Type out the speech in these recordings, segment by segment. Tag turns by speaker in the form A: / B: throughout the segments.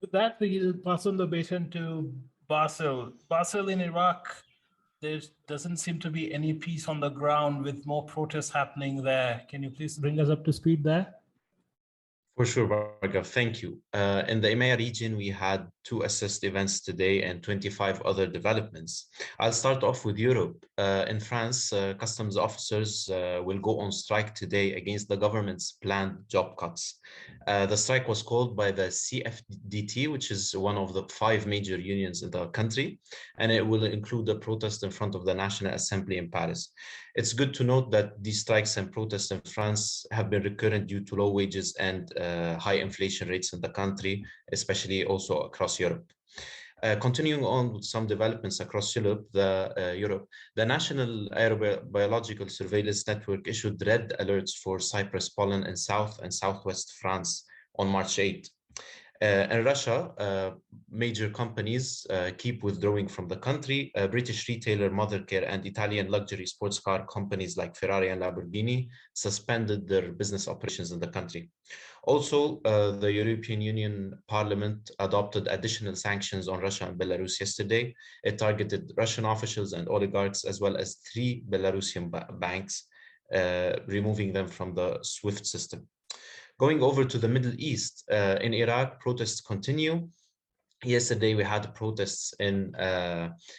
A: With that, we'll pass on the baton to Basil. Basil, in Iraq, there doesn't seem to be any peace on the ground with more protests happening there. Can you please bring us up to speed there?
B: For sure, Bhargav, thank you. In the EMEA region, we had 2 assist events today and 25 other developments. I'll start off with Europe. In France, customs officers will go on strike today against the government's planned job cuts. The strike was called by the CFDT, which is one of the 5 major unions in the country, and it will include a protest in front of the National Assembly in Paris. It's good to note that these strikes and protests in France have been recurrent due to low wages and high inflation rates in the country, especially also across Europe. Continuing on with some developments across Europe, the National Aerobiological Surveillance Network issued red alerts for Cyprus pollen in South and Southwest France on March 8. In Russia, major companies keep withdrawing from the country. British retailer Mothercare and Italian luxury sports car companies like Ferrari and Lamborghini suspended their business operations in the country. Also, the European Union Parliament adopted additional sanctions on Russia and Belarus yesterday. It targeted Russian officials and oligarchs, as well as 3 Belarusian banks, removing them from the SWIFT system. Going over to the Middle East, in Iraq, protests continue. Yesterday, we had protests in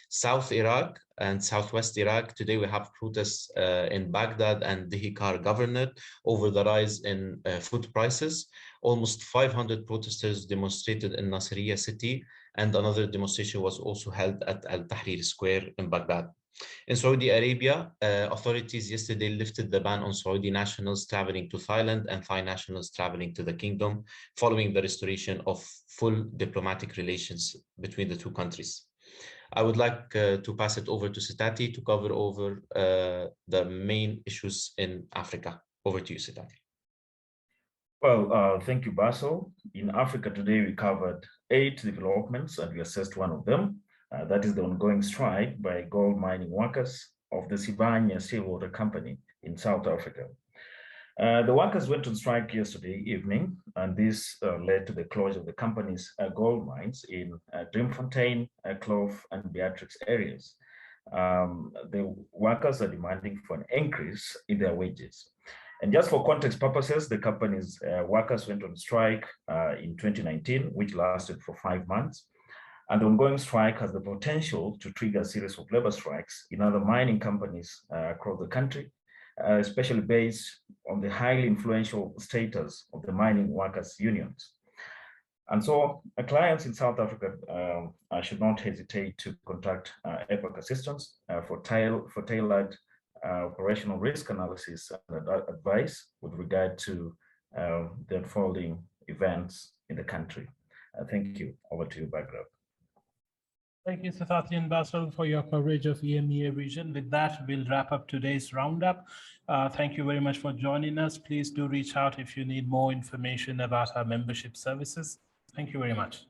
B: South Iraq and Southwest Iraq. Today, we have protests in Baghdad and Dihikar Governorate over the rise in food prices. Almost 500 protesters demonstrated in Nasiriyah city, and another demonstration was also held at Al Tahrir Square in Baghdad. In Saudi Arabia, authorities yesterday lifted the ban on Saudi nationals traveling to Thailand and Thai nationals traveling to the kingdom, following the restoration of full diplomatic relations between the 2 countries. I would like to pass it over to Sitati to cover over the main issues in Africa. Over to you, Sitati.
C: Well, thank you, Basil. In Africa today, we covered 8 developments and we assessed one of them. That is the ongoing strike by gold mining workers of the Sibanye Stillwater Company in South Africa. The workers went on strike yesterday evening, and this led to the closure of the company's gold mines in Driefontein, Kloof, and Beatrix areas. The workers are demanding for an increase in their wages. And just for context purposes, the company's workers went on strike in 2019, which lasted for 5 months. And the ongoing strike has the potential to trigger a series of labor strikes in other mining companies across the country, especially based on the highly influential status of the mining workers' unions. And so clients in South Africa should not hesitate to contact EPAC assistance for tailored operational risk analysis and advice with regard to the unfolding events in the country. Thank you. Over to you, Bhargav.
A: Thank you, Sitati and Basil, for your coverage of EMEA region. With that, we'll wrap up today's roundup. Thank you very much for joining us. Please do reach out if you need more information about our membership services. Thank you very much.